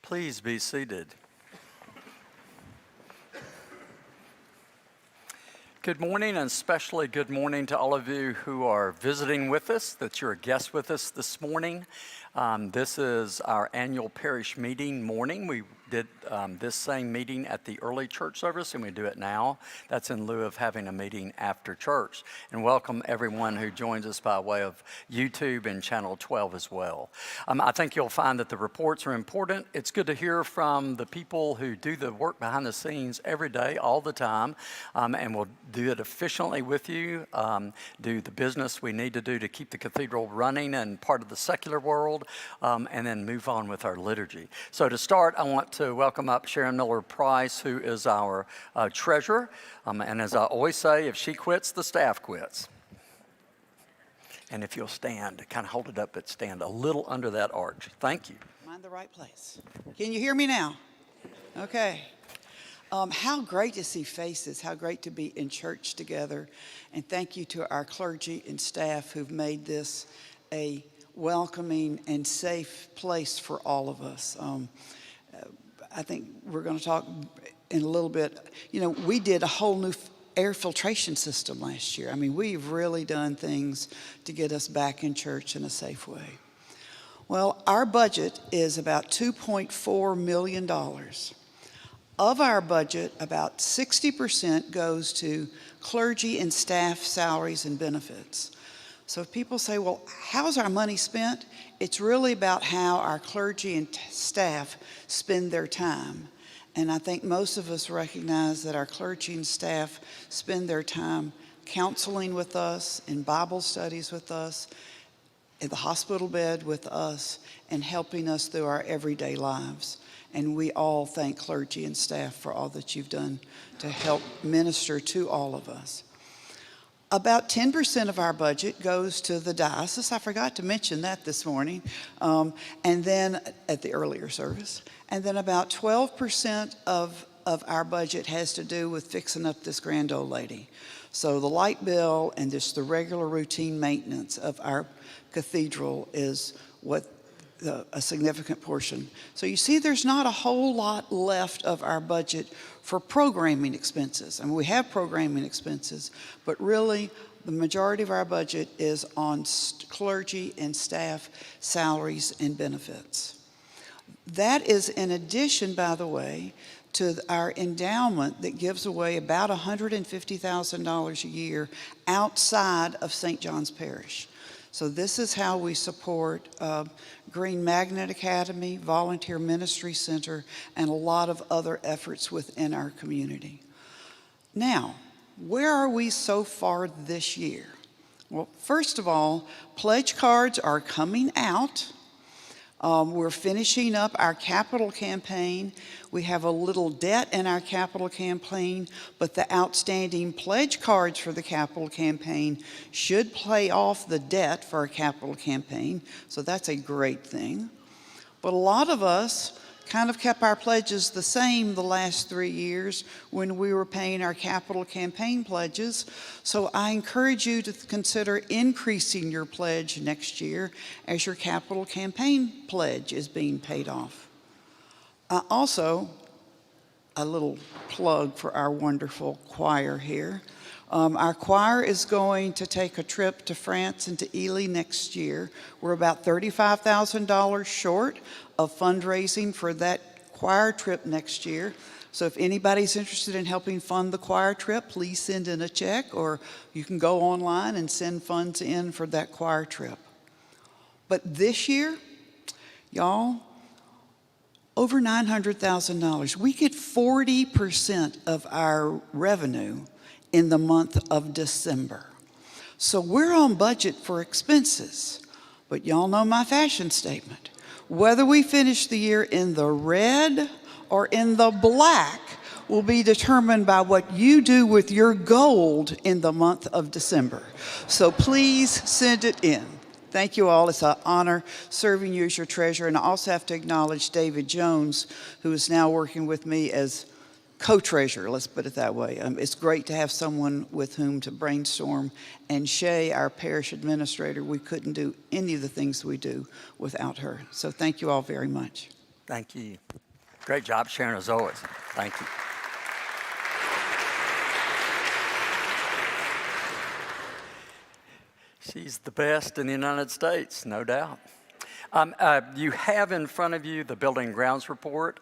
Please be seated. Good morning, and especially good morning to all of you who are visiting with us, that you're a guest with us this morning. This is our annual parish meeting morning. We did this same meeting at the early church service, and we do it now. That's in lieu of having a meeting after church. And welcome everyone who joins us by way of YouTube and Channel 12 as well. I think you'll find that the reports are important. It's good to hear from the people who do the work behind the scenes every day, all the time, and we'll do it efficiently with you, do the business we need to do to keep the cathedral running and part of the secular world, and then move on with our liturgy. So to start, I want to welcome up Sharon Miller-Price, who is our treasurer. And as I always say, if she quits, the staff quits. And if you'll stand, kind of hold it up, but stand a little under that arch. Thank you. Am I in the right place? Can you hear me now? Okay. How great to see faces, how great to be in church together. And thank you to our clergy and staff who've made this a welcoming and safe place for all of us. I think we're going to talk in a little bit. You know, we did a whole new air filtration system last year. I mean, we've really done things to get us back in church in a safe way. Well, our budget is about $2.4 million. Of our budget, about 60% goes to clergy and staff salaries and benefits. So if people say, well, how's our money spent? It's really about how our clergy and staff spend their time. And I think most of us recognize that our clergy and staff spend their time counseling with us, in Bible studies with us, in the hospital bed with us, and helping us through our everyday lives. And we all thank clergy and staff for all that you've done to help minister to all of us. About 10% of our budget goes to the diocese. I forgot to mention that this morning, and then at the earlier service. And then about 12% of our budget has to do with fixing up this grand old lady. So the light bill and just the regular routine maintenance of our cathedral is what a significant portion. So you see there's not a whole lot left of our budget for programming expenses. I mean, we have programming expenses, but really the majority of our budget is on clergy and staff salaries and benefits. That is in addition, by the way, to our endowment that gives away about $150,000 a year outside of St. John's Parish. So this is how we support Green Magnet Academy, Volunteer Ministry Center, and a lot of other efforts within our community. Now, where are we so far this year? Well, first of all, pledge cards are coming out. We're finishing up our capital campaign. We have a little debt in our capital campaign, but the outstanding pledge cards for the capital campaign should pay off the debt for our capital campaign, so that's a great thing. But a lot of us kind of kept our pledges the same the last 3 years when we were paying our capital campaign pledges. So I encourage you to consider increasing your pledge next year as your capital campaign pledge is being paid off. Also, a little plug for our wonderful choir here. Our choir is going to take a trip to France and to Ely next year. We're about $35,000 short of fundraising for that choir trip next year. So if anybody's interested in helping fund the choir trip, please send in a check, or you can go online and send funds in for that choir trip. But this year, y'all, over $900,000. We get 40% of our revenue in the month of December. So we're on budget for expenses. But y'all know my fashion statement. Whether we finish the year in the red or in the black will be determined by what you do with your gold in the month of December. So please send it in. Thank you all. It's an honor serving you as your treasurer. And I also have to acknowledge David Jones, who is now working with me as co-treasurer, let's put it that way. It's great to have someone with whom to brainstorm. And Shay, our parish administrator, we couldn't do any of the things we do without her. So thank you all very much. Thank you. Great job, Sharon, as always. Thank you. She's the best in the United States, no doubt. You have in front of you the building and grounds report.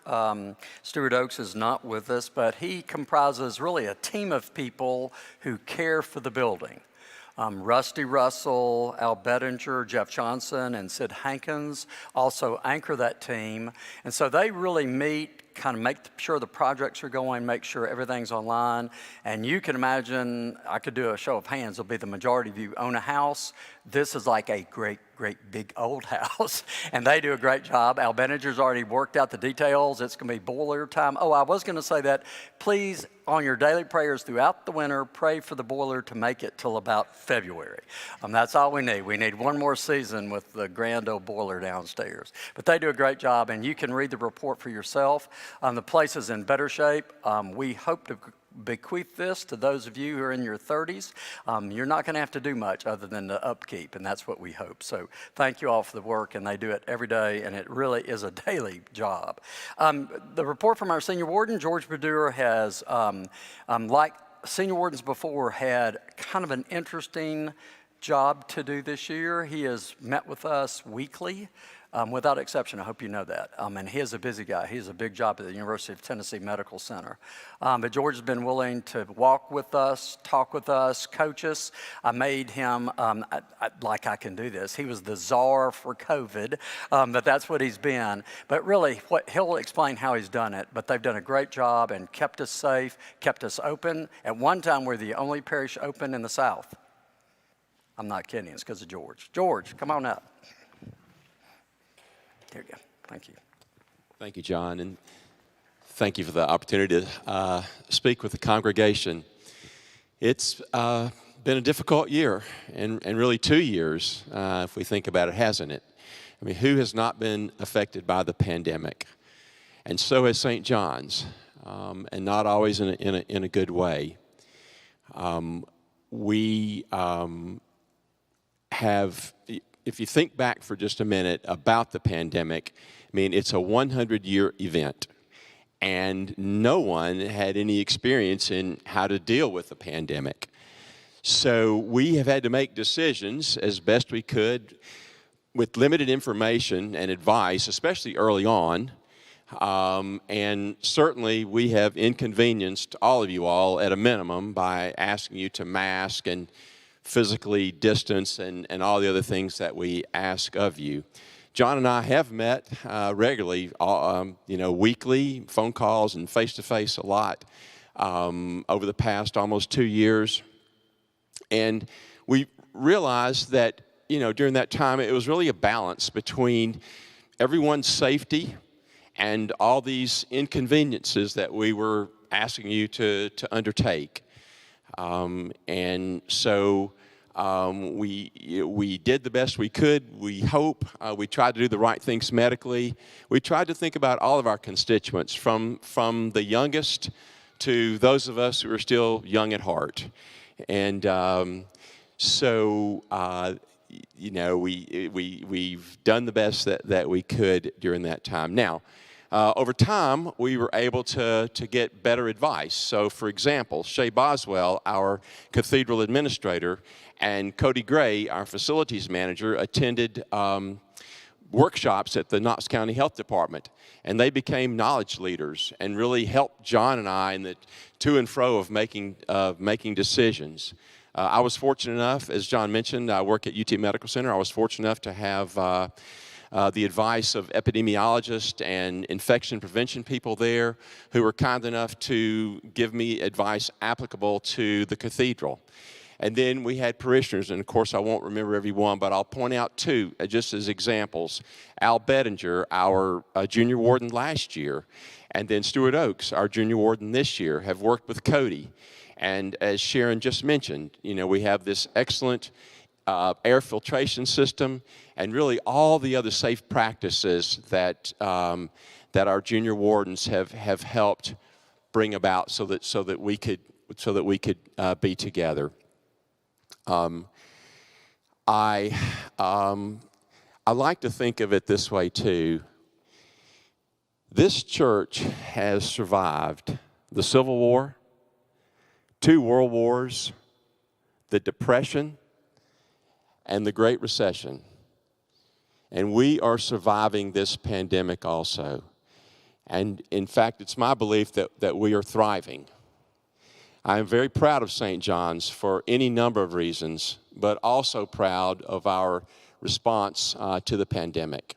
Stuart Oakes is not with us, but he comprises really a team of people who care for the building. Rusty Russell, Al Bettinger, Jeff Johnson, and Sid Hankins also anchor that team. And so they really meet, kind of make sure the projects are going, make sure everything's online. And you can imagine, I could do a show of hands, it'll be the majority of you own a house. This is like a great big old house, and they do a great job. Al Bettinger's already worked out the details. It's going to be boiler time. Oh, I was going to say that. Please, on your daily prayers throughout the winter, pray for the boiler to make it till about February. That's all we need. We need one more season with the grand old boiler downstairs. But they do a great job, and you can read the report for yourself. The place is in better shape. We hope to bequeath this to those of you who are in your 30s. You're not going to have to do much other than the upkeep, and that's what we hope. So thank you all for the work, and they do it every day, and it really is a daily job. The report from our senior warden, George Maduro, has, like senior wardens before, had kind of an interesting job to do this year. He has met with us weekly. Without exception, I hope you know that. And he is a busy guy. He has a big job at the University of Tennessee Medical Center. But George has been willing to walk with us, talk with us, coach us. I made him, like I can do this, he was the czar for COVID, but that's what he's been. But really, he'll explain how he's done it, but they've done a great job and kept us safe, kept us open. At one time, we're the only parish open in the South. I'm not kidding, it's because of George. George, come on up. There you go. Thank you. Thank you, John, and thank you for the opportunity to speak with the congregation. It's been a difficult year, and really 2 years, if we think about it, hasn't it? I mean, who has not been affected by the pandemic? And so has St. John's, and not always in a good way. We have... If you think back for just a minute about the pandemic, I mean, it's a 100-year event, and no one had any experience in how to deal with the pandemic. So we have had to make decisions as best we could with limited information and advice, especially early on. And certainly we have inconvenienced all of you all at a minimum by asking you to mask and physically distance and all the other things that we ask of you. John and I have met regularly, weekly, phone calls and face-to-face a lot over the past almost 2 years. And we realized that, during that time, it was really a balance between everyone's safety and all these inconveniences that we were asking you to undertake. And so we did the best we could. We hope. We tried to do the right things medically. We tried to think about all of our constituents, from the youngest to those of us who are still young at heart. And we've done the best that we could during that time. Now, over time, we were able to get better advice. So, for example, Shay Boswell, our cathedral administrator, and Cody Gray, our facilities manager, attended workshops at the Knox County Health Department. And they became knowledge leaders and really helped John and I in the to and fro of making decisions. I was fortunate enough, as John mentioned, I work at UT Medical Center. I was fortunate enough to have the advice of epidemiologists and infection prevention people there who were kind enough to give me advice applicable to the cathedral. And then we had parishioners, and of course I won't remember every one, but I'll point out two just as examples. Al Bettinger, our junior warden last year, and then Stuart Oakes, our junior warden this year, have worked with Cody. And as Sharon just mentioned, we have this excellent air filtration system, and really all the other safe practices that our junior wardens have helped bring about, so that we could be together. I like to think of it this way too, This church has survived the Civil War, 2 world wars, the Depression, and the Great Recession. And we are surviving this pandemic also. And in fact, it's my belief that we are thriving. I am very proud of St. John's for any number of reasons, but also proud of our response to the pandemic.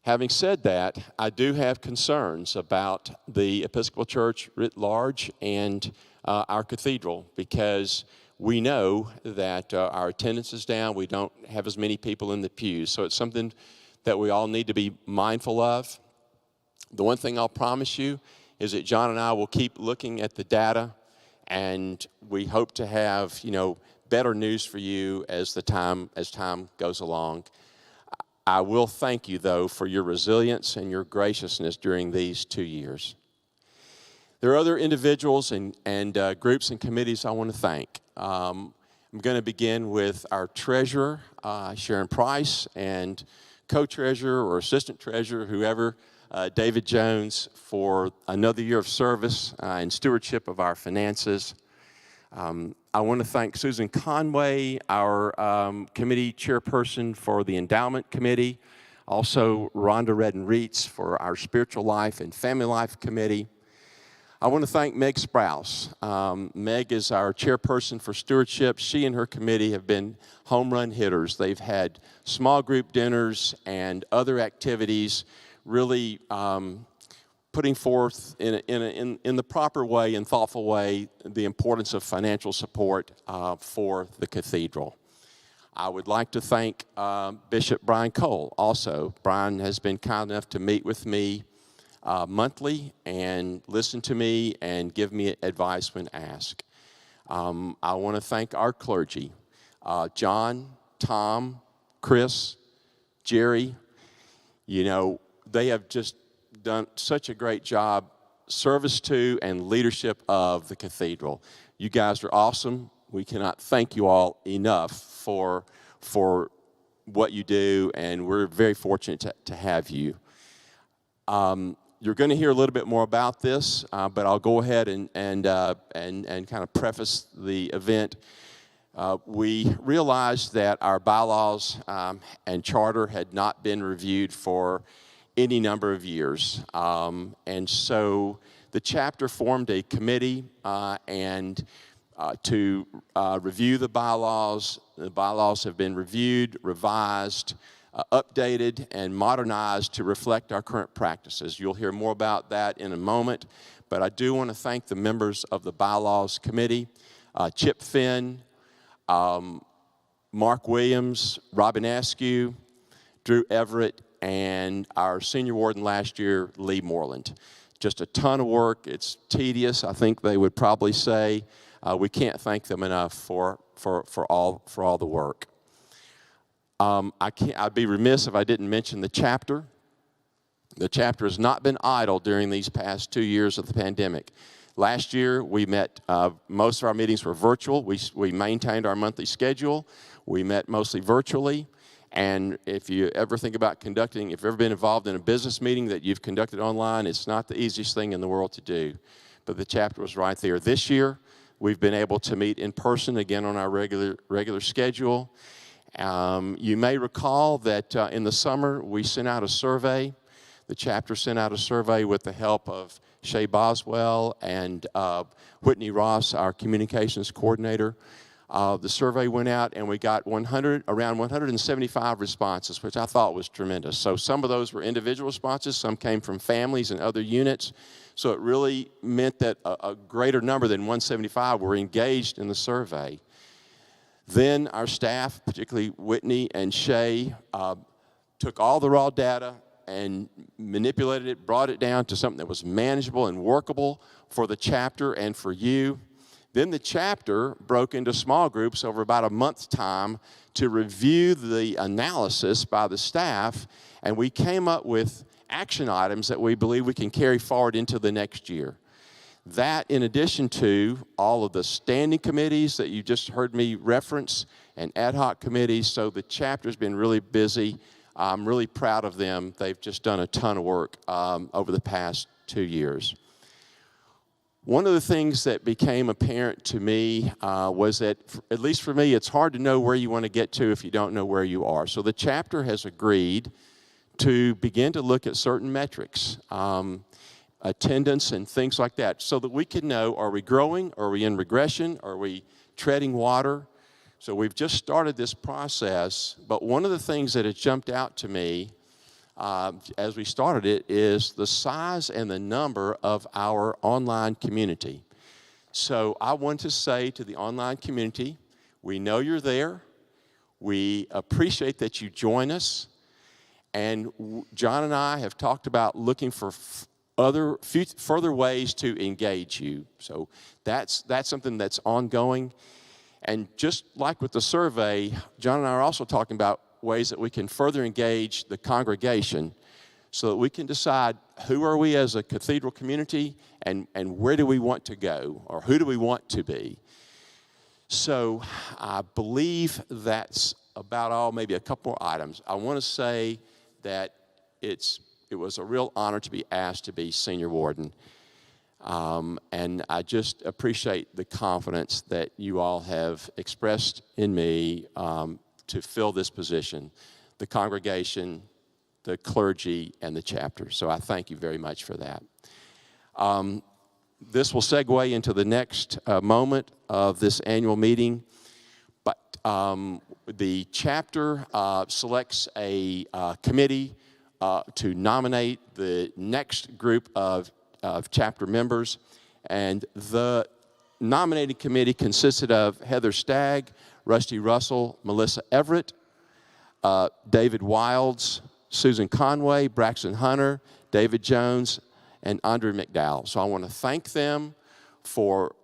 Having said that, I do have concerns about the Episcopal Church writ large and our cathedral, because we know that our attendance is down. We don't have as many people in the pews. So it's something that we all need to be mindful of. The one thing I'll promise you is that John and I will keep looking at the data, and we hope to have, better news for you as time goes along. I will thank you, though, for your resilience and your graciousness during these 2 years. There are other individuals and groups and committees I want to thank. I'm going to begin with our treasurer, Sharon Price, and co-treasurer or assistant treasurer, whoever, David Jones, for another year of service and stewardship of our finances. I want to thank Susan Conway, our committee chairperson for the endowment committee. Also, Rhonda Redden-Reitz for our spiritual life and family life committee. I want to thank Meg Sprouse. Meg is our chairperson for stewardship. She and her committee have been home run hitters. They've had small group dinners and other activities, really putting forth in the proper way and thoughtful way the importance of financial support for the cathedral. I would like to thank Bishop Brian Cole also. Brian has been kind enough to meet with me monthly and listen to me and give me advice when asked. I want to thank our clergy, John, Tom, Chris, Jerry. They have just done such a great job, service to and leadership of the cathedral. You guys are awesome. We cannot thank you all enough for what you do, and we're very fortunate to have you. You're going to hear a little bit more about this, but I'll go ahead and kind of preface the event. We realized that our bylaws and charter had not been reviewed for any number of years, and so the chapter formed a committee to review the bylaws. The bylaws have been reviewed, revised, updated, and modernized to reflect our current practices. You'll hear more about that in a moment, but I do want to thank the members of the Bylaws Committee, Chip Finn, Mark Williams, Robin Askew, Drew Everett, and our senior warden last year, Lee Moreland. Just a ton of work. It's tedious, I think they would probably say. We can't thank them enough for all the work. I'd be remiss if I didn't mention the chapter. The chapter has not been idle during these past 2 years of the pandemic. Last year, we met, most of our meetings were virtual. We maintained our monthly schedule. We met mostly virtually. And if you ever think about if you've ever been involved in a business meeting that you've conducted online, it's not the easiest thing in the world to do. But the chapter was right there. This year, we've been able to meet in person again on our regular schedule. You may recall that in the summer, we sent out a survey. The chapter sent out a survey with the help of Shay Boswell and Whitney Ross, our communications coordinator. The survey went out and we got around 175 responses, which I thought was tremendous. So some of those were individual responses, some came from families and other units. So it really meant that a greater number than 175 were engaged in the survey. Then our staff, particularly Whitney and Shay, took all the raw data and manipulated it, brought it down to something that was manageable and workable for the chapter and for you. Then the chapter broke into small groups over about a month's time to review the analysis by the staff, and we came up with action items that we believe we can carry forward into the next year. That, in addition to all of the standing committees that you just heard me reference and ad hoc committees, so the chapter's been really busy I'm really proud of them. They've just done a ton of work over the past 2 years. One of the things that became apparent to me was that, at least for me, it's hard to know where you want to get to if you don't know where you are. So the chapter has agreed to begin to look at certain metrics, attendance and things like that, so that we can know, are we growing, are we in regression, are we treading water? So we've just started this process, but one of the things that has jumped out to me as we started it is the size and the number of our online community. So I want to say to the online community, we know you're there. We appreciate that you join us. And John and I have talked about looking for further ways to engage you. So that's something that's ongoing. And just like with the survey, John and I are also talking about ways that we can further engage the congregation so that we can decide who are we as a cathedral community and where do we want to go, or who do we want to be. So I believe that's about all, maybe a couple more items. I want to say that it was a real honor to be asked to be senior warden. And I just appreciate the confidence that you all have expressed in me to fill this position, the congregation, the clergy, and the chapter. So I thank you very much for that. This will segue into the next moment of this annual meeting. But the chapter selects a committee to nominate the next group of chapter members. And the nominating committee consisted of Heather Stagg, Rusty Russell, Melissa Everett, David Wilds, Susan Conway, Braxton Hunter, David Jones, and Andre McDowell. So I want to thank them for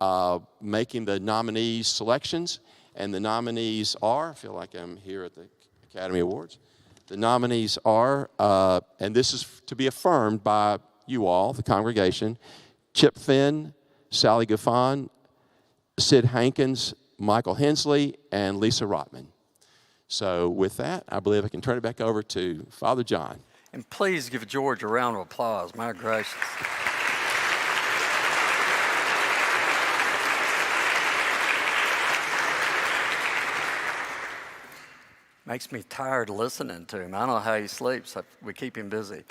making the nominees selections. And the nominees are, I feel like I'm here at the Academy Awards. The nominees are, and this is to be affirmed by you all, the congregation, Chip Finn, Sally Gaffon, Sid Hankins, Michael Hensley, and Lisa Rotman. So with that, I believe I can turn it back over to Father John. And please give George a round of applause. My gracious. Makes me tired listening to him. I don't know how he sleeps. We keep him busy.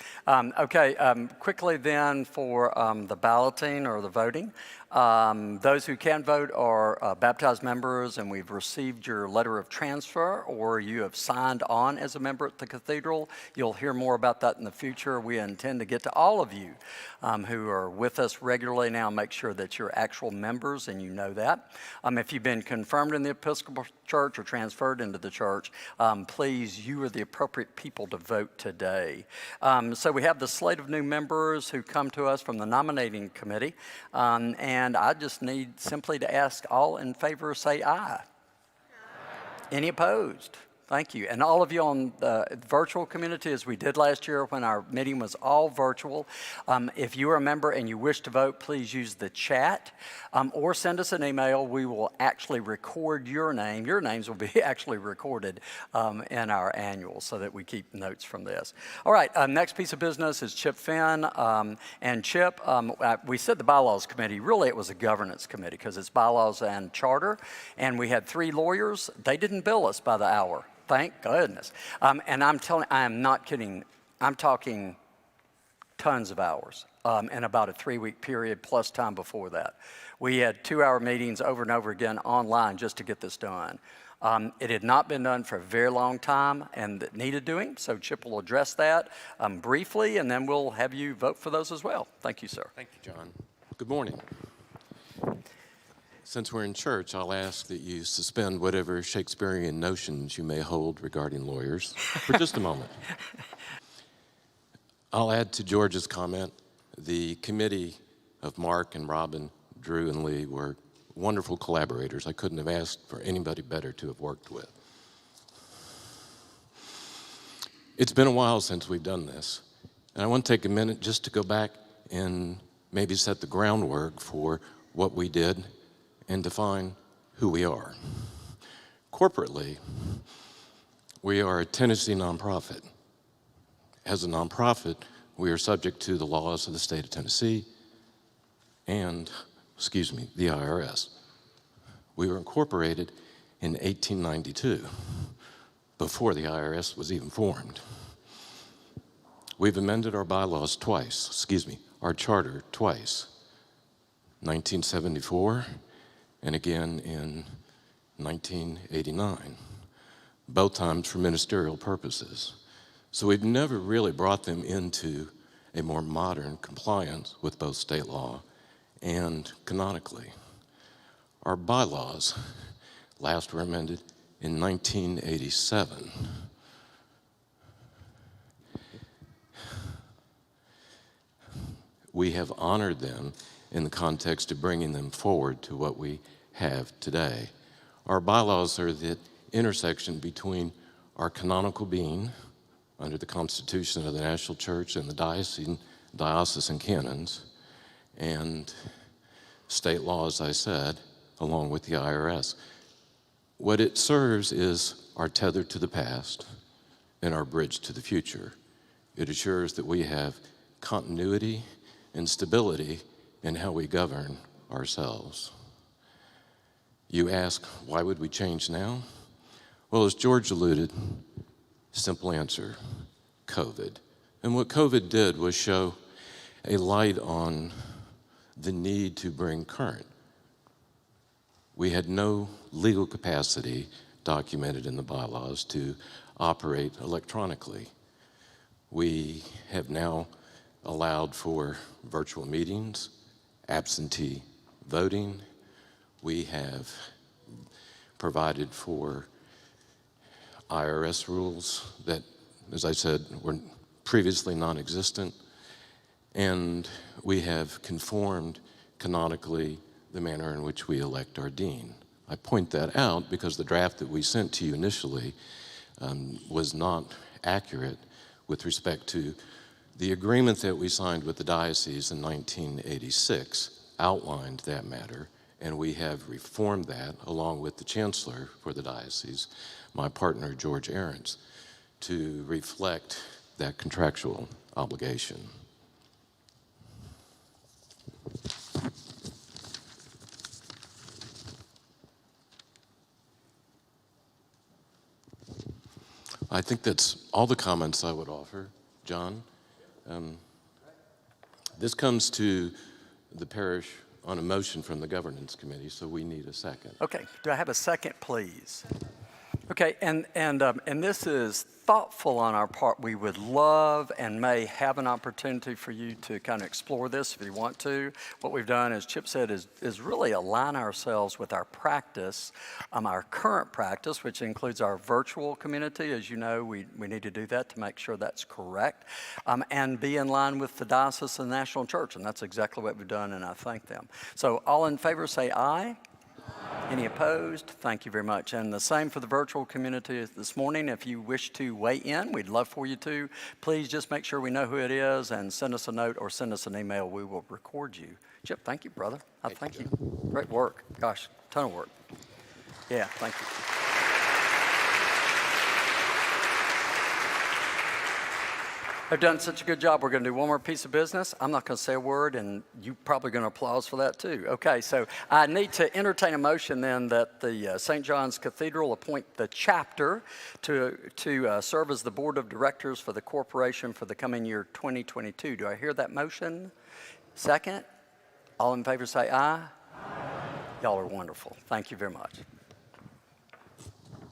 Quickly then for the balloting or the voting. Those who can vote are baptized members, and we've received your letter of transfer, or you have signed on as a member at the cathedral. You'll hear more about that in the future. We intend to get to all of you who are with us regularly now, make sure that you're actual members and you know that. If you've been confirmed in the Episcopal Church or transferred into the church, please, you are the appropriate people to vote today. So we have the slate of new members who come to us from the nominating committee, and I just need simply to ask all in favor, say aye. Aye. Any opposed? Thank you. And all of you on the virtual community, as we did last year when our meeting was all virtual, if you are a member and you wish to vote, please use the chat or send us an email. We will actually record your name. Your names will be actually recorded in our annual so that we keep notes from this. All right, next piece of business is Chip Finn. And Chip, we said the Bylaws Committee. Really, it was a governance committee because it's bylaws and charter. And we had 3 lawyers. They didn't bill us by the hour. Thank goodness. And I am not kidding. I'm talking tons of hours in about a 3-week period plus time before that. We had 2-hour meetings over and over again online just to get this done. It had not been done for a very long time and it needed doing, so Chip will address that briefly, and then we'll have you vote for those as well. Thank you, sir. Thank you, John. Good morning. Since we're in church, I'll ask that you suspend whatever Shakespearean notions you may hold regarding lawyers for just a moment. I'll add to George's comment. The committee of Mark and Robin, Drew and Lee were wonderful collaborators. I couldn't have asked for anybody better to have worked with. It's been a while since we've done this, and I want to take a minute just to go back and maybe set the groundwork for what we did and define who we are. Corporately, we are a Tennessee nonprofit. As a nonprofit, we are subject to the laws of the state of Tennessee and, the IRS. We were incorporated in 1892, before the IRS was even formed. We've amended our bylaws twice, our charter twice, 1974 and again in 1989, both times for ministerial purposes. So we've never really brought them into a more modern compliance with both state law and canonically. Our bylaws last were amended in 1987. We have honored them in the context of bringing them forward to what we have today. Our bylaws are the intersection between our canonical being under the Constitution of the National Church and the diocesan canons, and state law, as I said, along with the IRS. What it serves is our tether to the past and our bridge to the future. It assures that we have continuity and stability in how we govern ourselves. You ask, why would we change now? Well, as George alluded, simple answer, COVID. And what COVID did was show a light on the need to bring current. We had no legal capacity documented in the bylaws to operate electronically. We have now allowed for virtual meetings, absentee voting. We have provided for IRS rules that, as I said, were previously non-existent. And we have conformed canonically the manner in which we elect our dean. I point that out because the draft that we sent to you initially was not accurate with respect to the agreement that we signed with the diocese in 1986 outlined that matter, and we have reformed that along with the chancellor for the diocese, my partner George Ahrens, to reflect that contractual obligation. I think that's all the comments I would offer, John. This comes to the parish on a motion from the governance committee, so we need a second. Okay, do I have a second, please? Okay, and this is thoughtful on our part. We would love and may have an opportunity for you to kind of explore this if you want to. What we've done, as Chip said, is really align ourselves with our practice, our current practice, which includes our virtual community. As you know, we need to do that to make sure that's correct, and be in line with the diocese and the national church, and that's exactly what we've done, and I thank them. So all in favor say aye. Any opposed? Thank you very much. And the same for the virtual community this morning. If you wish to weigh in, we'd love for you to. Please just make sure we know who it is and send us a note or send us an email. We will record you. Chip, thank you, brother. Thank you. Great work. Gosh, ton of work. Yeah, thank you. They've done such a good job. We're going to do one more piece of business. I'm not going to say a word, and you're probably going to applause for that too. Okay, so I need to entertain a motion then that the St. John's Cathedral appoint the chapter to serve as the board of directors for the corporation for the coming year 2022. Do I hear that motion? Second? All in favor say aye. Y'all are wonderful. Thank you very much.